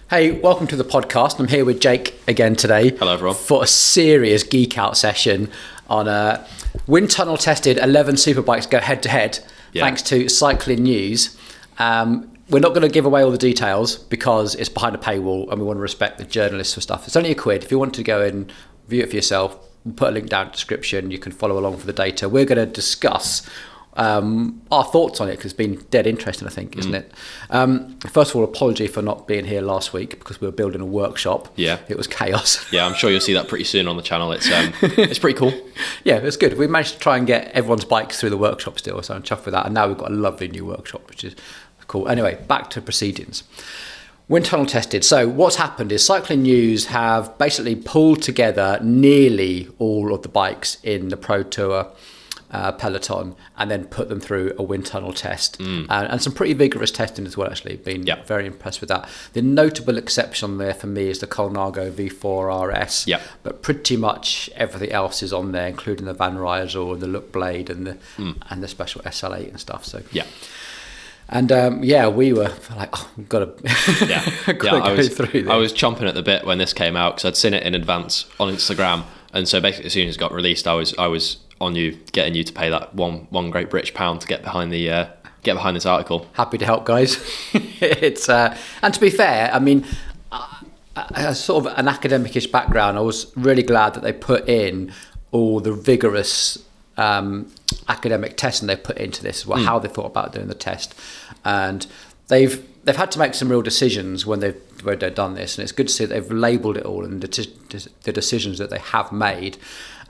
Hey, welcome to the podcast. I'm here with Jake again today. Hello, everyone. For a serious geek out session on wind tunnel tested 11 superbikes go head to head, thanks to Cycling News. We're not going to give away all the details because it's behind a paywall and we want to respect the journalists for stuff. It's only £1. If you want to go and view it for yourself, we'll put a link down in the description. You can follow along for the data. We're going to discuss our thoughts on it because it's been dead interesting, I think, isn't it? First of all, apology for not being here last week because we were building a workshop. Yeah. It was chaos. Yeah, I'm sure you'll see that pretty soon on the channel. It's pretty cool. Yeah, it's good. We managed to try and get everyone's bikes through the workshop still, so I'm chuffed with that. And now we've got a lovely new workshop, which is cool. Anyway, back to proceedings. Wind tunnel tested. So what's happened is Cycling News have basically pulled together nearly all of the bikes in the Pro Tour peloton and then put them through a wind tunnel test and some pretty vigorous testing as well. Actually, been very impressed with that. The notable exception there for me is the Colnago V4 RS, but pretty much everything else is on there, including the Van Rysel and the Look Blade and the special SL8 and stuff. So and we were like, oh, we've got to go through this. I was chomping at the bit when this came out because I'd seen it in advance on Instagram, and so basically as soon as it got released, I was on you, getting you to pay that one great British pound to get behind this article. Happy to help, guys. It's and to be fair, I mean, as sort of an academic-ish background, I was really glad that they put in all the vigorous academic testing they put into this, how they thought about doing the test, and they've had to make some real decisions when they've done this, and it's good to see that they've labelled it all and the decisions that they have made.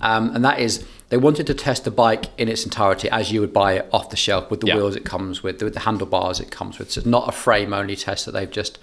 And that is, they wanted to test the bike in its entirety as you would buy it off the shelf with the wheels it comes with the handlebars it comes with. So it's not a frame only test that they've just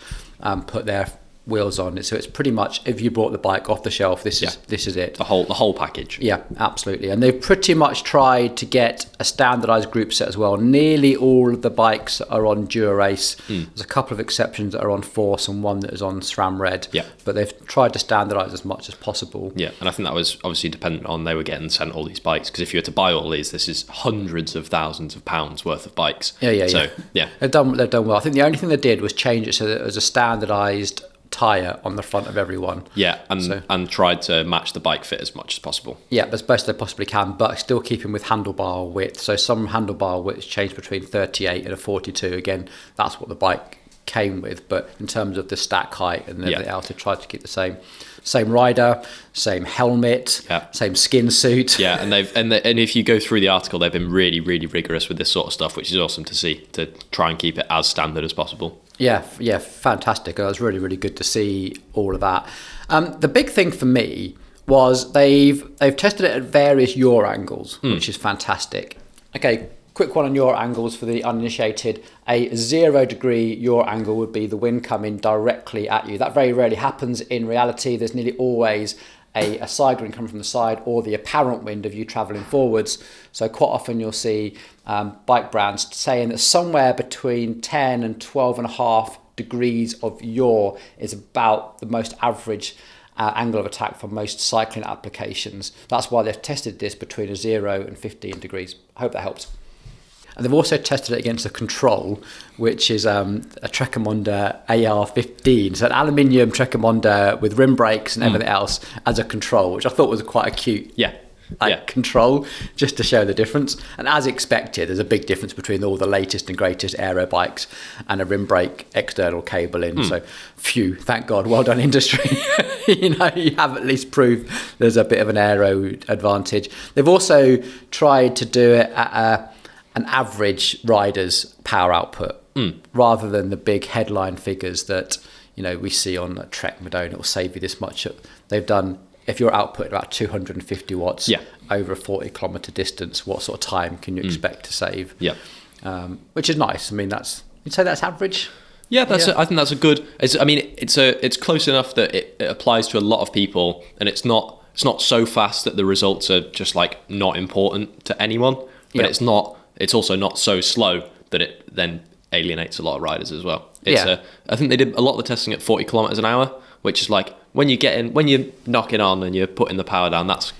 put their wheels on it. So it's pretty much, if you bought the bike off the shelf, this is it. The whole package. Yeah, absolutely. And they've pretty much tried to get a standardised group set as well. Nearly all of the bikes are on Dura-Ace. There's a couple of exceptions that are on Force and one that is on SRAM Red. Yeah. But they've tried to standardise as much as possible. Yeah, and I think that was obviously dependent on they were getting sent all these bikes, because if you were to buy all these, this is hundreds of thousands of pounds worth of bikes. So they've done well. I think the only thing they did was change it so that it was a standardised tyre on the front of everyone. Yeah, and tried to match the bike fit as much as possible. Yeah, as best they possibly can, but still keeping with handlebar width. So some handlebar widths change between 38 and a 42. Again, that's what the bike came with, but in terms of the stack height and everything else, they tried to keep the same. Same rider, same helmet, same skin suit. Yeah, and if you go through the article, they've been really, really rigorous with this sort of stuff, which is awesome to see, to try and keep it as standard as possible. Yeah, fantastic. It was really, really good to see all of that. The big thing for me was they've tested it at various yaw angles, which is fantastic. Okay, quick one on yaw angles for the uninitiated. A 0 degree yaw angle would be the wind coming directly at you. That very rarely happens in reality. There's nearly always a side wind coming from the side, or the apparent wind of you travelling forwards. So quite often you'll see bike brands saying that somewhere between 10 and 12.5 degrees of yaw is about the most average angle of attack for most cycling applications. That's why they've tested this between a 0 and 15 degrees. I hope that helps. And they've also tested it against a control, which is a Trekkemonder AR15. So an aluminium Trekkemonder with rim brakes and everything else as a control, which I thought was quite a cute control, just to show the difference. And as expected, there's a big difference between all the latest and greatest aero bikes and a rim brake external cable in. So phew, thank God, well done industry. You have at least proved there's a bit of an aero advantage. They've also tried to do it at an average rider's power output rather than the big headline figures that we see on Trek Madone. It will save you this much. They've done, if your output about 250 watts over a 40 kilometre distance, what sort of time can you expect to save? Which is nice. I mean, you'd say that's average. Yeah, I think that's a good. It's close enough that it applies to a lot of people, and it's not so fast that the results are just like not important to anyone, but it's also not so slow that it then alienates a lot of riders as well. I think they did a lot of the testing at 40 kilometers an hour, which is like when you're knocking on and you're putting the power down, that's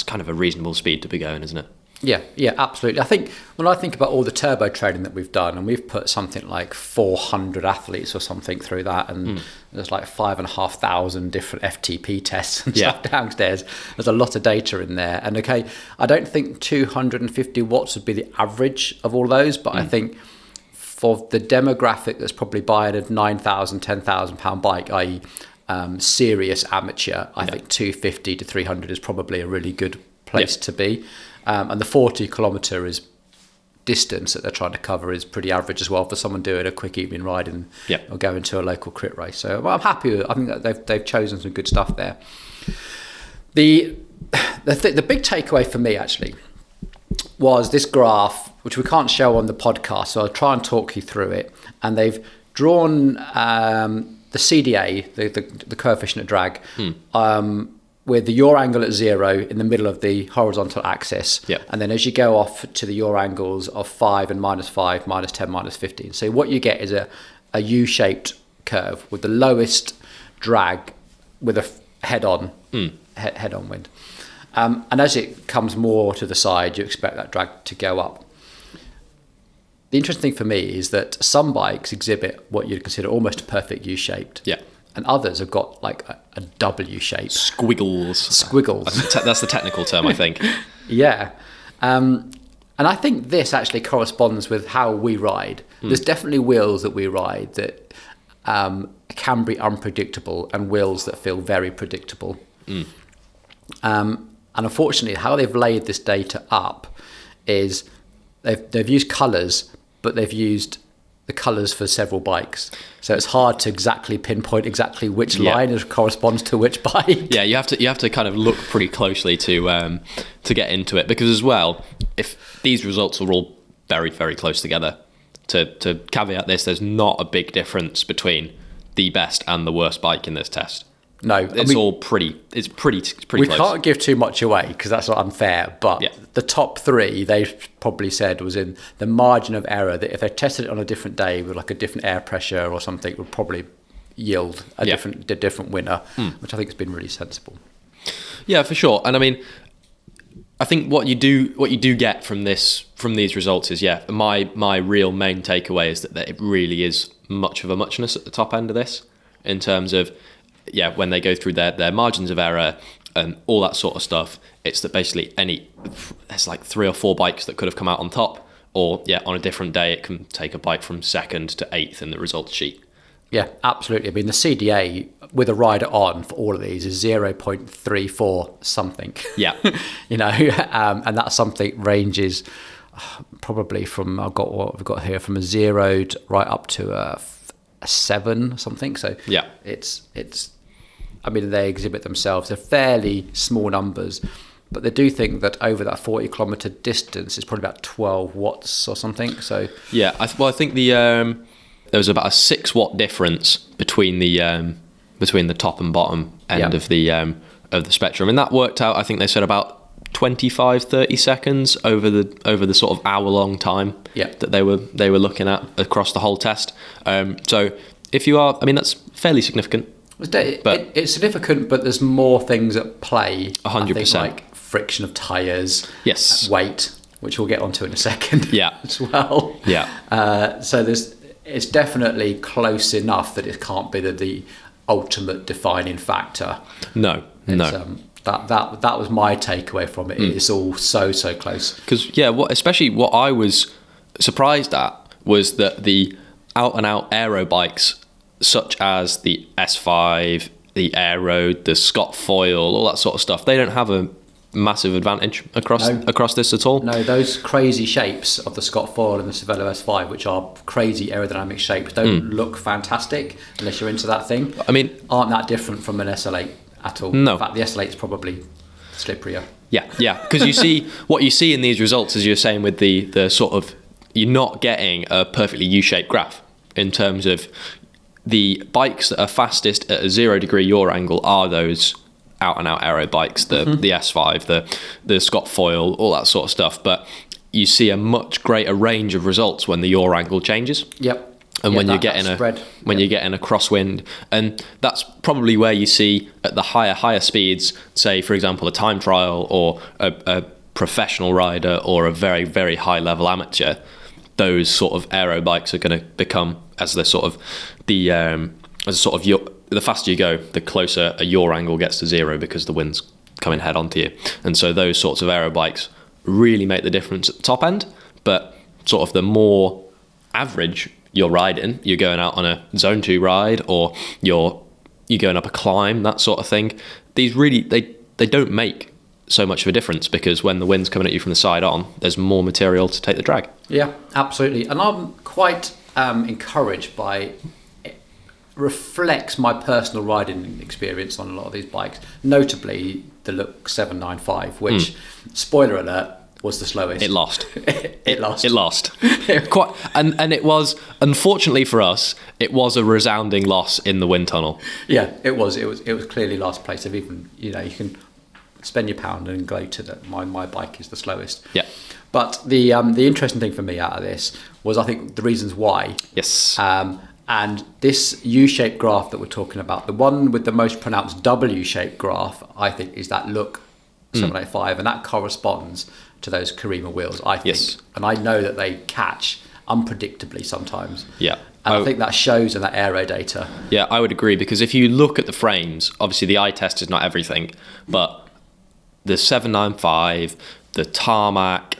kind of a reasonable speed to be going, isn't it? Yeah, absolutely. I think when I think about all the turbo training that we've done, and we've put something like 400 athletes or something through that, and there's like 5,500 different FTP tests and stuff downstairs. There's a lot of data in there. And okay, I don't think 250 watts would be the average of all those, but I think for the demographic that's probably buying a 9,000, 10,000 pound bike, i.e. Serious amateur, I think 250 to 300 is probably a really good place to be. And the 40 kilometre is distance that they're trying to cover is pretty average as well for someone doing a quick evening ride or going to a local crit race. So I'm happy with it. I think that they've chosen some good stuff there. The big takeaway for me actually was this graph, which we can't show on the podcast, so I'll try and talk you through it. And they've drawn the CDA, the coefficient of drag, with the yaw angle at 0 in the middle of the horizontal axis. And then as you go off to the yaw angles of 5 and -5, -10, -15. So what you get is a U-shaped curve with the lowest drag with a head-on wind. And as it comes more to the side, you expect that drag to go up. The interesting thing for me is that some bikes exhibit what you'd consider almost a perfect U-shaped. And others have got like a W shape. Squiggles. That's the technical term, I think. And I think this actually corresponds with how we ride. There's definitely wheels that we ride that can be unpredictable and wheels that feel very predictable. And unfortunately, how they've laid this data up is they've used colours, but they've used the colours for several bikes, so it's hard to exactly pinpoint exactly which line corresponds to which bike. You have to kind of look pretty closely to get into it, because as well, if these results are all very, very close together, to caveat this, there's not a big difference between the best and the worst bike in this test. No, it's all pretty close. We can't give too much away because that's not unfair, but the top 3 they probably said was in the margin of error, that if they tested it on a different day with like a different air pressure or something, would probably yield a different winner, which I think has been really sensible. Yeah, for sure. And I mean, I think what you do get from these results is my real main takeaway is that it really is much of a muchness at the top end of this, in terms of when they go through their margins of error and all that sort of stuff. It's that basically there's like 3 or 4 bikes that could have come out on top, or on a different day it can take a bike from 2nd to 8th in the results sheet. Yeah, absolutely. I mean, the CDA with a rider on for all of these is 0.34 something. And that something ranges probably from we've got here from a 0 right up to a 7 or something. So it's I mean, they exhibit themselves. They're fairly small numbers, but they do think that over that 40 kilometre distance, it's probably about 12 watts or something. So I think there was about a 6 watt difference between the top and bottom end of the spectrum, and that worked out. I think they said about 25-30 seconds over the sort of hour-long time that they were looking at across the whole test. So if you are, I mean, that's fairly significant. It's significant, but there's more things at play. 100%. Like friction of tyres, weight, which we'll get onto in a second. As well. So it's definitely close enough that it can't be the ultimate defining factor. No. That was my takeaway from it. It's all so close. Because especially what I was surprised at was that the out and out aero bikes, such as the S5, the Aeroad, the Scott foil, all that sort of stuff, they don't have a massive advantage across this at all. No, those crazy shapes of the Scott foil and the Cervélo S5, which are crazy aerodynamic shapes, don't look fantastic unless you're into that thing. I mean, aren't that different from an SL8 at all? No. In fact, the SL8 is probably slipperier. Because you see what you see in these results, as you're saying, with the sort of, you're not getting a perfectly U-shaped graph in terms of the bikes that are fastest at a 0 degree yaw angle are those out and out aero bikes, the S5, the Scott foil, all that sort of stuff. But you see a much greater range of results when the yaw angle changes. And when you're getting you're getting a crosswind, and that's probably where you see at the higher speeds, say for example a time trial or a professional rider or a very, very high level amateur, those sort of aero bikes are going to become, as the sort of the faster you go, the closer a yaw angle gets to zero because the wind's coming head onto you. And so those sorts of aero bikes really make the difference at the top end. But sort of the more average you're riding, you're going out on a zone 2 ride, or you're going up a climb, that sort of thing, these really, they don't make so much of a difference, because when the wind's coming at you from the side on, there's more material to take the drag. Yeah, absolutely. And I'm quite encouraged by it. Reflects my personal riding experience on a lot of these bikes, notably the Look 795, which, spoiler alert, was the slowest. It lost. It lost. It lost. Quite, and it was, unfortunately for us, it was a resounding loss in the wind tunnel. Yeah, it was clearly last place. Of even, you can spend your pound and go to that. My bike is the slowest. Yeah. But the interesting thing for me out of this was, I think, the reasons why. Yes. And this U-shaped graph that we're talking about, the one with the most pronounced W-shaped graph, I think, is that Look 785, and that corresponds to those Karima wheels, I think. Yes. And I know that they catch unpredictably sometimes. Yeah. And I think that shows in that aero data. Yeah, I would agree, because if you look at the frames, obviously the eye test is not everything, but the 795, the Tarmac,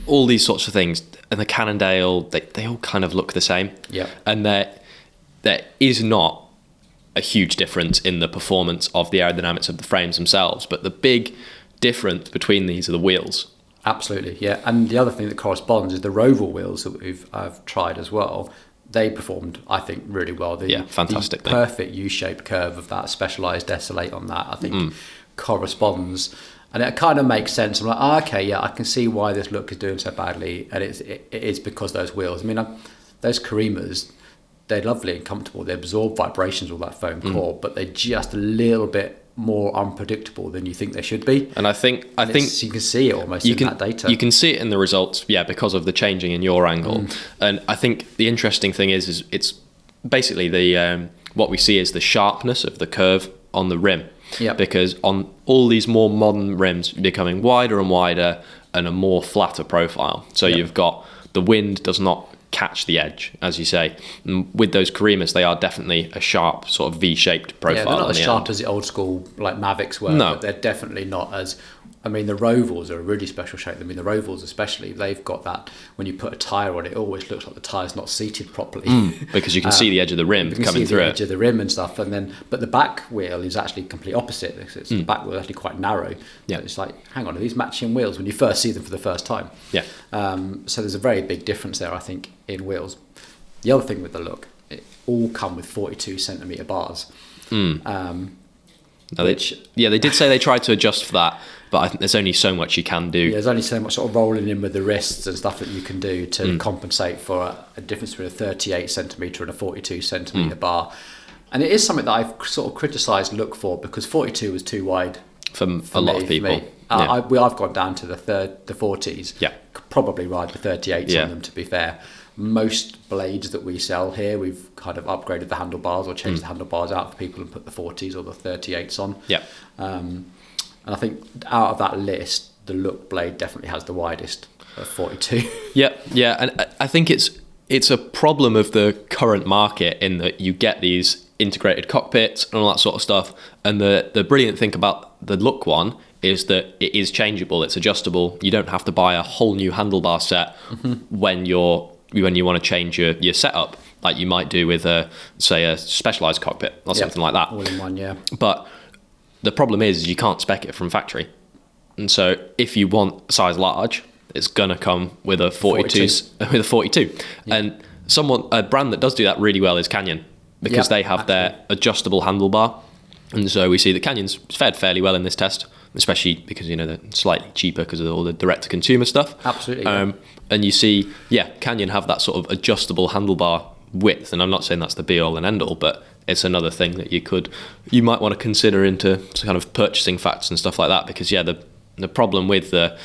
all these sorts of things, and the Cannondale, they all kind of look the same. Yeah. And there is not a huge difference in the performance of the aerodynamics of the frames themselves, but the big difference between these are the wheels. Absolutely, yeah. And the other thing that corresponds is the Roval wheels that I've tried as well. They performed, I think, really well. Fantastic. The perfect U-shaped curve of that Specialized S8 on that, I think, corresponds. And it kind of makes sense. I'm like, okay, yeah, I can see why this Look is doing so badly. And it is because those wheels. I mean, those Karimas, they're lovely and comfortable. They absorb vibrations with that foam core, but they're just a little bit more unpredictable than you think they should be. And I think you can see it almost in that data. You can see it in the results, yeah, because of the changing in yaw angle. And I think the interesting thing is it's basically the what we see is the sharpness of the curve on the rim. Yeah. Because on all these more modern rims becoming wider and wider and a more flatter profile. So you've got the wind does not catch the edge, as you say. And with those Karimas, they are definitely a sharp sort of V-shaped profile. Yeah, they're not as sharp as the old school like Mavics were, but they're definitely not as... I mean, the Rovals are a really special shape. I mean, the Rovals especially, they've got that, when you put a tyre on it, it always looks like the tyre's not seated properly. Because you can see the edge of the rim coming through it. Edge of the rim and stuff. But the back wheel is actually complete opposite. The back wheel is actually quite narrow. Yeah. It's like, hang on, are these matching wheels when you first see them for the first time? Yeah. So there's a very big difference there, I think, in wheels. The other thing with the Look, it all come with 42 centimetre bars. They did say they tried to adjust for that, but I think there's only so much you can do. Yeah, there's only so much sort of rolling in with the wrists and stuff that you can do to compensate for a difference between a 38 centimetre and a 42 centimetre bar. And it is something that I've sort of criticised Look for, because 42 was too wide for a lot of people. I've gone down to the 40s. Yeah. Could probably ride the 38s on them, to be fair. Most blades that we sell here, we've kind of upgraded the handlebars or changed the handlebars out for people and put the 40s or the 38s on. Yeah. And I think out of that list, the Look blade definitely has the widest of 42. Yeah, and I think it's a problem of the current market in that you get these integrated cockpits and all that sort of stuff. And the brilliant thing about the Look one is that it is changeable, it's adjustable. You don't have to buy a whole new handlebar set when you want to change your setup, like you might do with a Specialized cockpit or something like that. All in one, yeah. But the problem is you can't spec it from factory. And so if you want size large, it's going to come with a 42. With a 42. Yeah. And a brand that does do that really well is Canyon, because they have their adjustable handlebar. And so we see that Canyon's fared fairly well in this test, especially because, they're slightly cheaper because of all the direct-to-consumer stuff. Absolutely. Yeah. And you see, Canyon have that sort of adjustable handlebar width. And I'm not saying that's the be-all and end-all, but it's another thing that you might want to consider into kind of purchasing facts and stuff like that, because the problem with the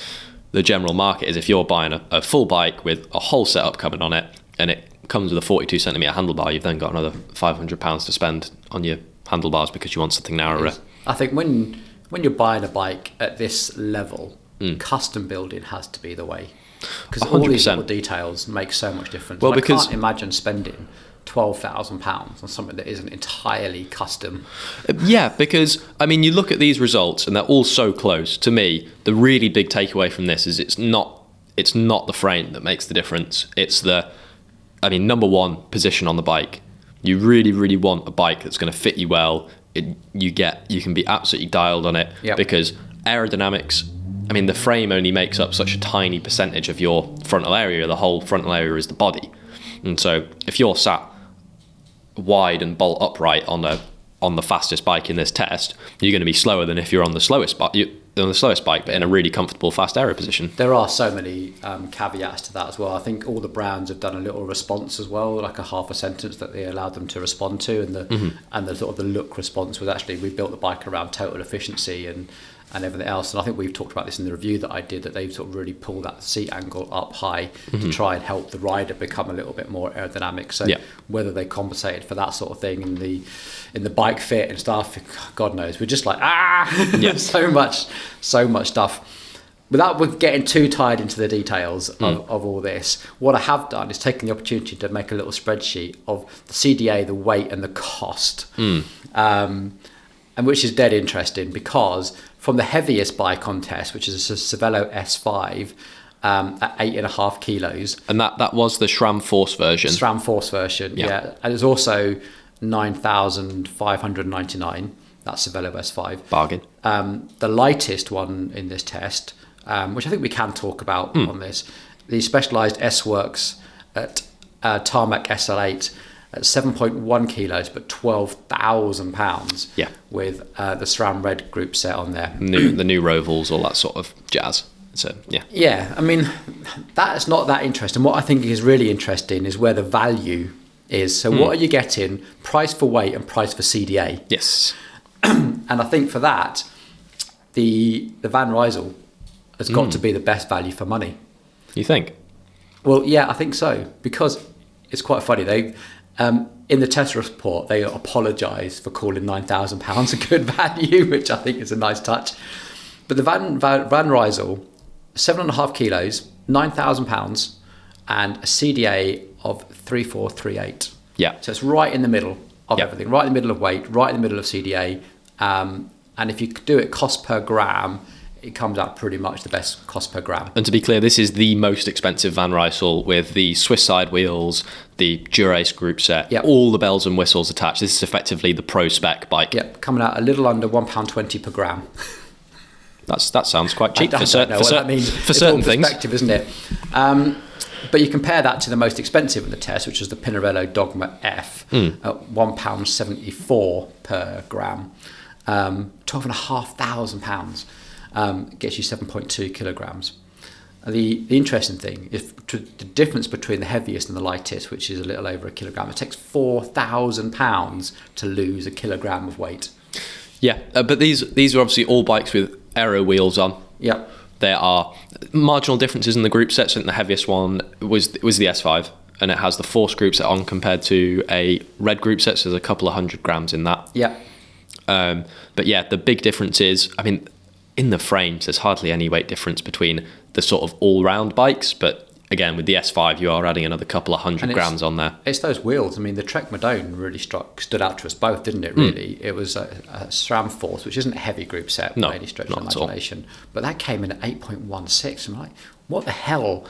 general market is if you're buying a full bike with a whole setup coming on it and it comes with a 42 centimetre handlebar, you've then got another £500 to spend on your handlebars because you want something narrower. I think when you're buying a bike at this level, custom building has to be the way. Because all these little details make so much difference. Well, I can't imagine spending £12,000 on something that isn't entirely custom. Yeah, because, I mean, you look at these results and they're all so close. To me, the really big takeaway from this is it's not the frame that makes the difference. It's number one, position on the bike. You really, really want a bike that's going to fit you well. You can be absolutely dialed on it, because aerodynamics, I mean, the frame only makes up such a tiny percentage of your frontal area. The whole frontal area is the body. And so if you're sat wide and bolt upright on the fastest bike in this test, you're going to be slower than if you're on the slowest bike, but in a really comfortable fast aero position. There are so many caveats to that as well. I think all the brands have done a little response as well, like a half a sentence that they allowed them to respond to, and the sort of the look response was actually, we built the bike around total efficiency and everything else. And I think we've talked about this in the review that I did, that they've sort of really pulled that seat angle up high to try and help the rider become a little bit more aerodynamic. So whether they compensated for that sort of thing in the bike fit and stuff, God knows. We're just like, so much stuff. Without getting too tied into the details of all this, what I have done is taken the opportunity to make a little spreadsheet of the CDA, the weight and the cost, and which is dead interesting, because from the heaviest bike on test, which is a Cervélo S5 at 8.5 kilos. And that was the SRAM Force version. SRAM Force version, yeah. And it's also 9,599. That's Cervélo S5. Bargain. The lightest one in this test, which I think we can talk about on this, the Specialized S-Works at Tarmac SL8 at 7.1 kilos, but £12,000 with the SRAM Red group set on there. The new Rovals, all that sort of jazz. So, yeah. Yeah, I mean, that's not that interesting. What I think is really interesting is where the value is. So what are you getting? Price for weight and price for CDA. Yes. And I think for that, the Van Rysel has got to be the best value for money. You think? Well, yeah, I think so, because it's quite funny. They in the test report, they apologise for calling £9,000 a good value, which I think is a nice touch. But the Van Rysel, 7.5 kilos, £9,000, and a CDA of 3438. Yeah. So it's right in the middle of everything, right in the middle of weight, right in the middle of CDA. And if you do it cost per gram, it comes out pretty much the best cost per gram. And to be clear, this is the most expensive Van Rysel, with the Swiss side wheels, the Dura-Ace group set, all the bells and whistles attached. This is effectively the pro spec bike. Yep, coming out a little under £1.20 per gram. That sounds quite cheap for certain things. Perspective, isn't it? But you compare that to the most expensive in the test, which was the Pinarello Dogma F at £1.74 per gram. £12,500 gets you 7.2 kilograms. The interesting thing is the difference between the heaviest and the lightest, which is a little over a kilogram. It takes £4,000 to lose a kilogram of weight. Yeah, but these are obviously all bikes with aero wheels on. Yeah. There are marginal differences in the group sets. I think the heaviest one was the S5, and it has the Force group set on compared to a Red group set, so there's a couple of 100 grams in that. Yeah. But yeah, the big difference is, I mean, in the frames, there's hardly any weight difference between the sort of all-round bikes, but again, with the S5, you are adding another couple of 100 grams on there. It's those wheels. I mean, the Trek Madone really stood out to us both, didn't it, really? It was a SRAM Force, which isn't a heavy group set by any stretch of the imagination. But that came in at 8.16. I'm like, what the hell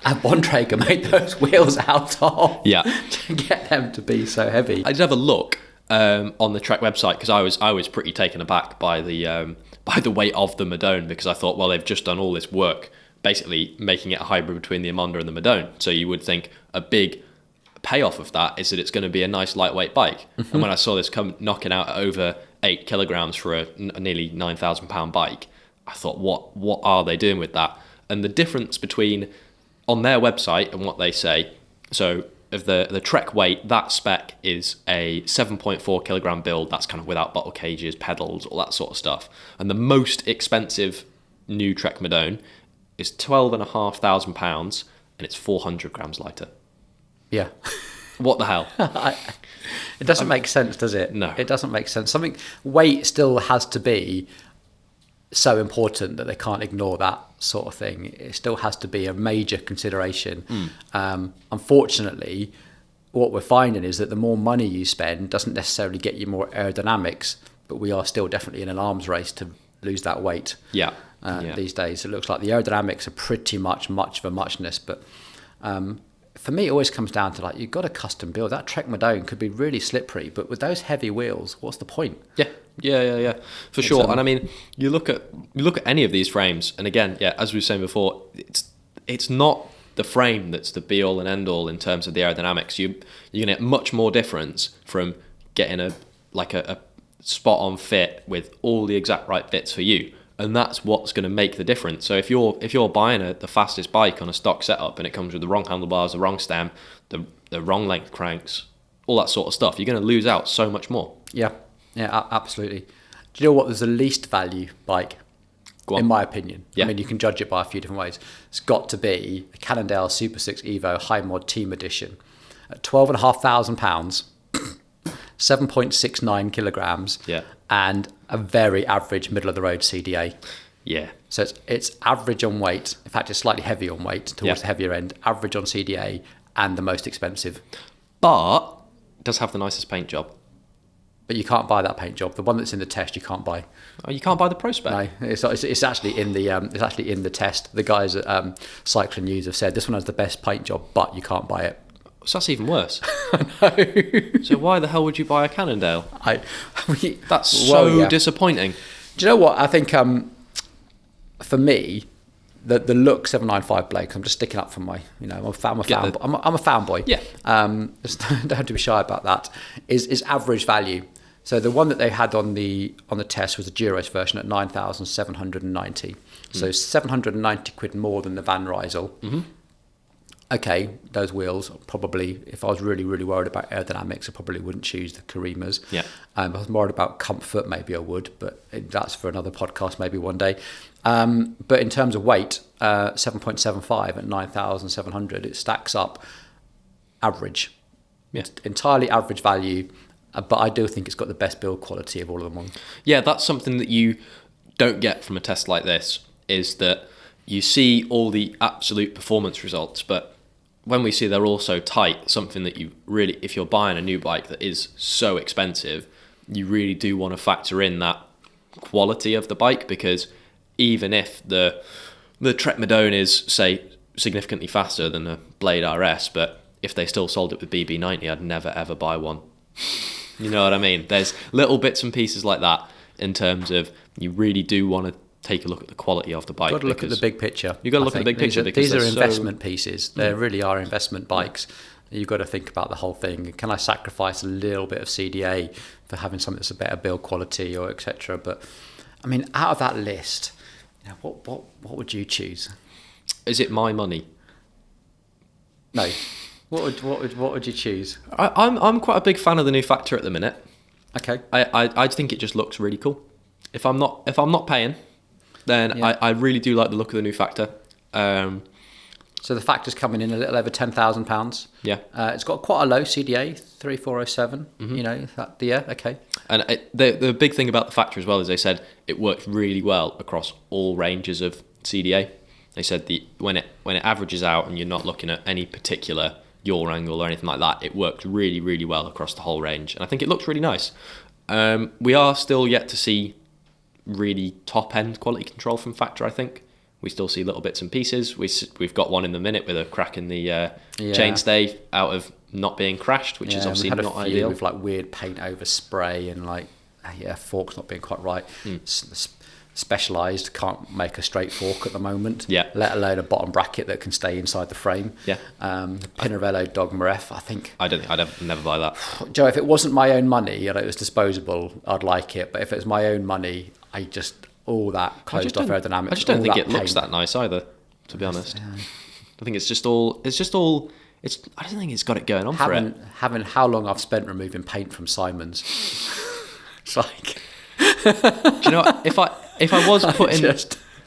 have Bontrager made those wheels out of to get them to be so heavy? I did have a look on the Trek website, because I was pretty taken aback by the weight of the Madone, because I thought, well, they've just done all this work basically making it a hybrid between the Amonda and the Madone. So you would think a big payoff of that is that it's going to be a nice lightweight bike. Mm-hmm. And when I saw this come knocking out at over 8 kilograms for a nearly £9,000 bike, I thought, what are they doing with that? And the difference between on their website and what they say, so of the Trek weight, that spec is a 7.4 kilogram build. That's kind of without bottle cages, pedals, all that sort of stuff. And the most expensive new Trek Madone is £12,500, and it's 400 grams lighter. Yeah. What the hell? It doesn't make sense, does it? No. It doesn't make sense. Weight still has to be so important that they can't ignore that sort of thing. It still has to be a major consideration. Unfortunately, what we're finding is that the more money you spend doesn't necessarily get you more aerodynamics, but we are still definitely in an arms race to lose that weight. These days it looks like the aerodynamics are pretty much of a muchness, but for me it always comes down to, like, you've got a custom build. That Trek Madone could be really slippery, but with those heavy wheels, what's the point? For sure. And I mean, you look at any of these frames, and again, as we were saying before, it's not the frame that's the be all and end all in terms of the aerodynamics. You're gonna get much more difference from getting a spot on fit with all the exact right bits for you, and that's what's going to make the difference. So if you're buying the fastest bike on a stock setup and it comes with the wrong handlebars, the wrong stem, the wrong length cranks, all that sort of stuff, you're going to lose out so much more. Absolutely. Do you know what was the least value bike, in my opinion? I mean, you can judge it by a few different ways. It's got to be a Cannondale SuperSix Evo High Mod Team Edition at £12,500, 7.69 kilograms, and a very average middle of the road CDA. So it's average on weight. In fact, it's slightly heavy on weight towards the heavier end. Average on CDA and the most expensive. But it does have the nicest paint job. But you can't buy that paint job. The one that's in the test, you can't buy. Oh, you can't buy the ProSpec? No, it's actually in the test. The guys at Cycling News have said this one has the best paint job, but you can't buy it. So that's even worse. I know. So why the hell would you buy a Cannondale? That's so disappointing. Do you know what? I think for me, the look 795 Blake, I'm just sticking up for my, I'm a fanboy. Just don't have to be shy about that. Is average value. So the one that they had on the test was the Duros version at 9,790. So 790 quid more than the Van Rysel. Okay, those wheels, probably, if I was really, really worried about aerodynamics, I probably wouldn't choose the Karimas. If I was worried about comfort, maybe I would, but that's for another podcast, maybe one day. But in terms of weight, 7.75 at 9,700, it stacks up average. It's entirely average value, but I do think it's got the best build quality of all of them on. That's something that you don't get from a test like this, is that you see all the absolute performance results, but when we see they're all so tight, something that you really, if you're buying a new bike that is so expensive, you really do want to factor in that quality of the bike, because even if the Trek Madone is, say, significantly faster than the Blade RS, but if they still sold it with BB90, I'd never ever buy one. You know what I mean? There's little bits and pieces like that in terms of you really do want to take a look at the quality of the bike. You've got to look at the big picture. You've got to look at the big picture, because these are investment pieces. They really are investment bikes. You've got to think about the whole thing. Can I sacrifice a little bit of CDA for having something that's a better build quality, or etc.? But I mean, out of that list, what would you choose? Is it my money? No. What would you choose? I'm quite a big fan of the new Factor at the minute. Okay. I think it just looks really cool. If I'm not paying, then I really do like the look of the new Factor. So the Factor's coming in a little over £10,000. It's got quite a low CDA, 3407. Okay. And the big thing about the Factor as well is they said it works really well across all ranges of CDA. They said when it averages out and you're not looking at any particular yaw angle or anything like that, it works really, really well across the whole range. And I think it looks really nice. We are still yet to see really top end quality control from Factor. I think we still see little bits and pieces. We've got one in the minute with a crack in the chainstay out of not being crashed, which is obviously not ideal. With like weird paint over spray and forks not being quite right. Specialized can't make a straight fork at the moment. Let alone a bottom bracket that can stay inside the frame. Pinarello Dogma F, I think. I'd never buy that. Joe, if it wasn't my own money and it was disposable, I'd like it. But if it's my own money, all that closed off aerodynamics. I just don't think it looks that nice either, to be honest. I think it's just all. I don't think it's got it going on for it. Having how long I've spent removing paint from Simon's. It's like. Do you know what? If I was putting,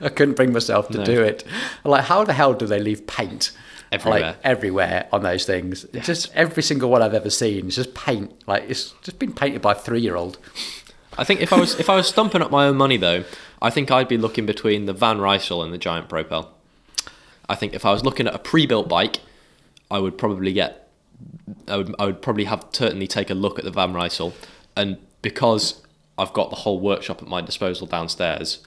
I couldn't bring myself to do it. Like, how the hell do they leave paint everywhere on those things? Just every single one I've ever seen is just paint. Like, it's just been painted by a 3-year-old. I think if I was stumping up my own money though, I think I'd be looking between the Van Rysel and the Giant Propel. I think if I was looking at a pre-built bike, I would probably have certainly take a look at the Van Rysel, and because I've got the whole workshop at my disposal downstairs,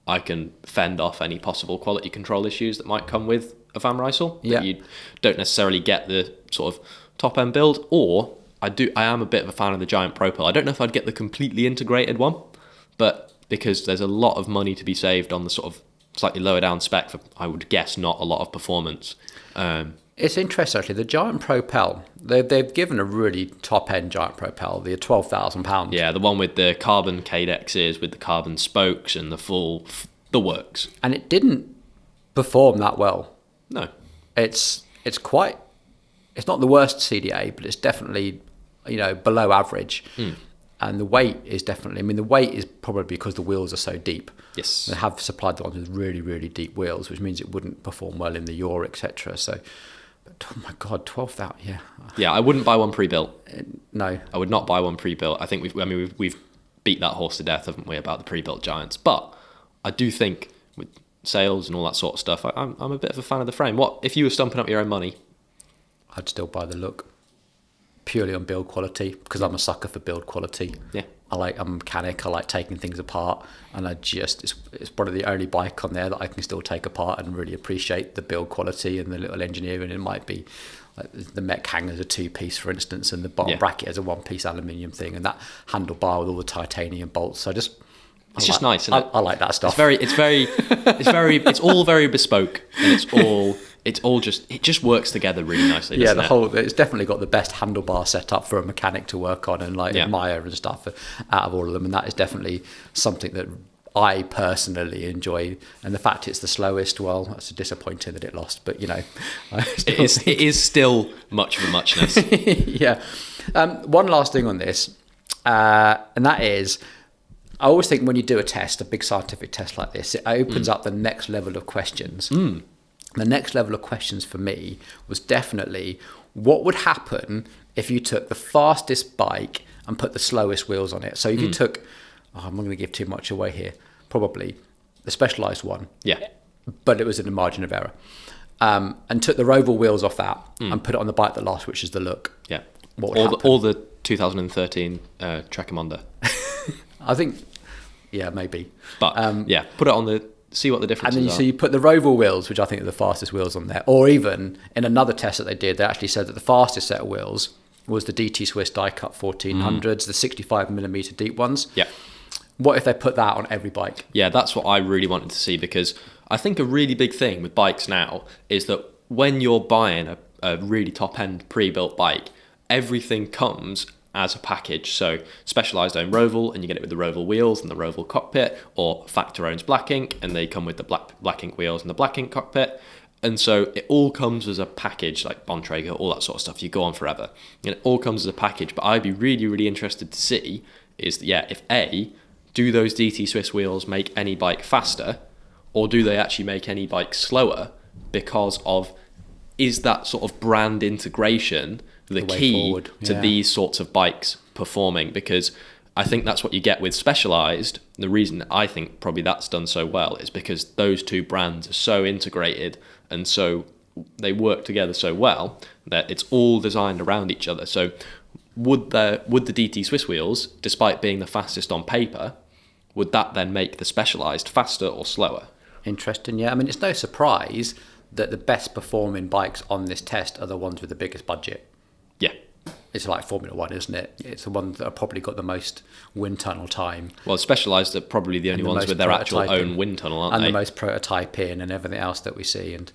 I can fend off any possible quality control issues that might come with a Van Rysel. Yeah. That you don't necessarily get the sort of top end build, or I am a bit of a fan of the Giant Propel. I don't know if I'd get the completely integrated one, but because there's a lot of money to be saved on the sort of slightly lower down spec for, I would guess, not a lot of performance. It's interesting actually. The Giant Propel, they've given a really top end Giant Propel, the £12,000. Yeah, the one with the carbon cadexes, with the carbon spokes and the works. And it didn't perform that well. No, it's not the worst CDA, but it's definitely below average. And the weight is definitely, the weight is probably because the wheels are so deep. Yes. They have supplied the ones with really, really deep wheels, which means it wouldn't perform well in the yaw, etc. So, but oh my God, 12,000, yeah. Yeah, I wouldn't buy one pre-built. No. I would not buy one pre-built. I think we've beat that horse to death, haven't we, about the pre-built Giants. But I do think with sales and all that sort of stuff, I'm a bit of a fan of the frame. What if you were stumping up your own money? I'd still buy the look. Purely on build quality, because I'm a sucker for build quality. Yeah, I'm a mechanic. I like taking things apart, and it's probably the only bike on there that I can still take apart and really appreciate the build quality and the little engineering. It might be like the mech hanger's a 2-piece, for instance, and the bottom bracket is a 1-piece aluminium thing, and that handlebar with all the titanium bolts. So it's just nice. Isn't it? I like that stuff. It's all very bespoke, and it just works together really nicely. Yeah, it's definitely got the best handlebar setup for a mechanic to work on and admire and stuff out of all of them, and that is definitely something that I personally enjoy. And the fact it's the slowest, well, that's disappointing that it lost, but it is still much of a muchness. Yeah. One last thing on this, and that is, I always think when you do a big scientific test like this, it opens up the next level of questions. The next level of questions for me was definitely what would happen if you took the fastest bike and put the slowest wheels on it. So if you took, I'm not going to give too much away here, probably the Specialized one. Yeah. But it was in a margin of error. And took the Roval wheels off that and put it on the bike that lost, which is the look. Yeah. What would happen? Or the 2013 Trecamonda. I think, yeah, maybe. But put it on see what the difference is. So you put the Roval wheels, which I think are the fastest wheels on there, or even in another test that they did, they actually said that the fastest set of wheels was the DT Swiss die-cut 1400s, the 65mm deep ones. Yeah. What if they put that on every bike? Yeah, that's what I really wanted to see, because I think a really big thing with bikes now is that when you're buying a really top-end pre-built bike, everything comes as a package. So Specialized own Roval, and you get it with the Roval wheels and the Roval cockpit, or Factor owns Black Ink and they come with the Black Ink wheels and the Black Ink cockpit. And so it all comes as a package, like Bontrager, all that sort of stuff. You go on forever. And it all comes as a package. But I'd be really, really interested to see is, if do those DT Swiss wheels make any bike faster, or do they actually make any bike slower? Because is that sort of brand integration the key to these sorts of bikes performing? Because I think that's what you get with Specialized. The reason I think probably that's done so well is because those two brands are so integrated, and so they work together so well that it's all designed around each other. So would the DT Swiss wheels, despite being the fastest on paper, would that then make the Specialized faster or slower? Interesting, yeah. It's no surprise that the best performing bikes on this test are the ones with the biggest budget. Yeah. It's like Formula One, isn't it? It's the ones that have probably got the most wind tunnel time. Well, Specialized are probably the only ones with their actual own wind tunnel, aren't they? And the most prototyping and everything else that we see. And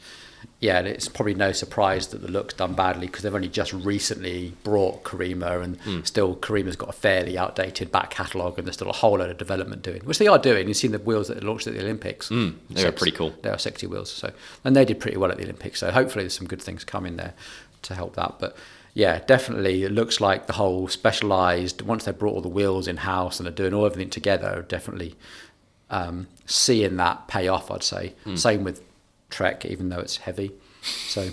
yeah, it's probably no surprise that the look's done badly, because they've only just recently brought Karima, and still Karima's got a fairly outdated back catalogue, and there's still a whole load of development doing, which they are doing. You've seen the wheels that they launched at the Olympics. They were pretty cool. They are sexy wheels. And they did pretty well at the Olympics. So hopefully there's some good things coming there to help that. But yeah, definitely it looks like the whole Specialized, once they brought all the wheels in-house and are doing all everything together, definitely seeing that pay off, I'd say. Same with Trek, even though it's heavy. So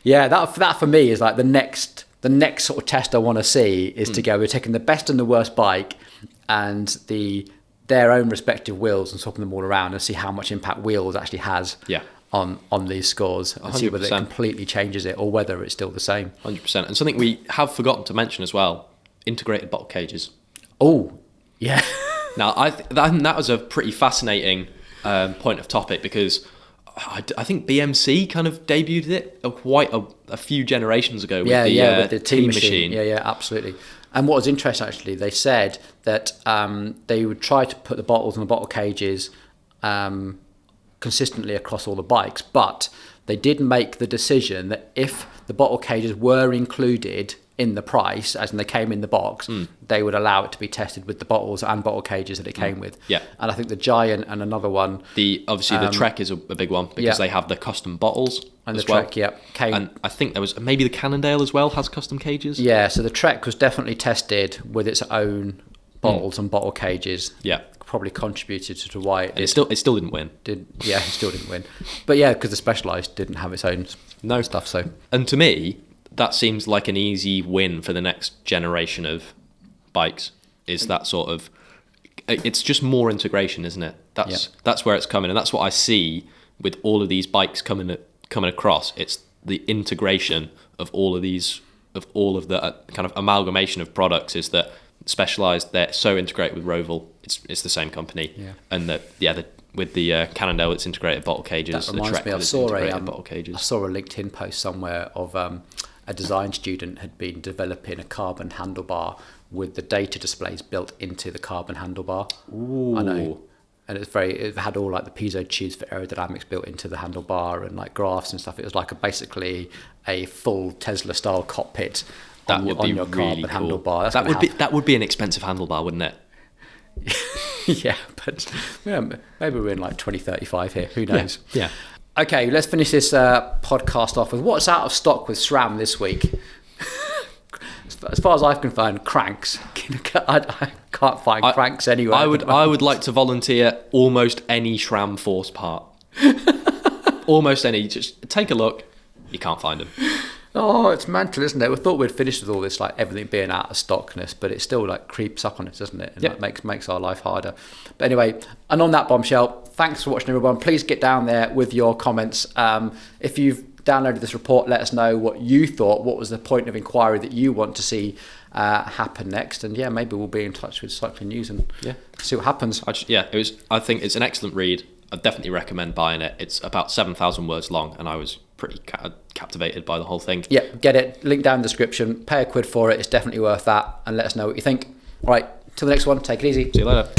yeah, that for me is like the next sort of test I want to see is to go, we're taking the best and the worst bike and their own respective wheels and swapping them all around and see how much impact wheels actually has on these scores, and 100%. see whether it completely changes it or whether it's still the same. 100%. And something we have forgotten to mention as well, integrated bottle cages. Oh, yeah. Now, that was a pretty fascinating point of topic, because I think BMC kind of debuted it quite a few generations ago with with the T machine. Yeah, absolutely. And what was interesting, actually, they said that they would try to put the bottles and the bottle cages consistently across all the bikes, but they did make the decision that if the bottle cages were included in the price, as in they came in the box, they would allow it to be tested with the bottles and bottle cages that it came with. Yeah. And I think the Giant and another one... Obviously, the Trek is a big one, because they have the custom bottles and as the well. Trek, came... And I think there was maybe the Cannondale as well has custom cages. Yeah, so the Trek was definitely tested with its own bottles and bottle cages. Yeah. Probably contributed to why it still didn't win. It still didn't win. But yeah, because the Specialized didn't have its own stuff. So, and to me, that seems like an easy win for the next generation of bikes. Is that sort of? It's just more integration, isn't it? That's where it's coming, and that's what I see with all of these bikes coming across. It's the integration of all of these, of all of the kind of amalgamation of products. Is that Specialized? They're so integrated with Roval. It's the same company, and with the Cannondale, it's integrated bottle cages. That reminds me, I saw a LinkedIn post somewhere of a design student had been developing a carbon handlebar with the data displays built into the carbon handlebar. Ooh. I know. And it had all like the piezo tubes for aerodynamics built into the handlebar and like graphs and stuff. It was like basically a full Tesla style cockpit on your really carbon cool. handlebar. That would be an expensive handlebar, wouldn't it? Yeah, but maybe we're in like 2035 here. Who knows? Yeah. Okay, let's finish this podcast off with what's out of stock with SRAM this week. As far as I can find, cranks. I can't find cranks anywhere. I would like to volunteer almost any SRAM force part. Almost any. Just take a look. You can't find them. Oh, it's mental, isn't it? We thought we'd finished with all this, like everything being out of stockness, but it still like creeps up on us, doesn't it? And that makes our life harder. But anyway, and on that bombshell, thanks for watching, everyone. Please get down there with your comments. If you've downloaded this report, let us know what you thought. What was the point of inquiry that you want to see happen next? And maybe we'll be in touch with Cycling News and see what happens. I think it's an excellent read. I definitely recommend buying it. It's about 7,000 words long, and I was pretty captivated by the whole thing. Yeah, get it. Link down in the description. Pay £1 for it. It's definitely worth that. And let us know what you think. All right, till the next one. Take it easy. See you later.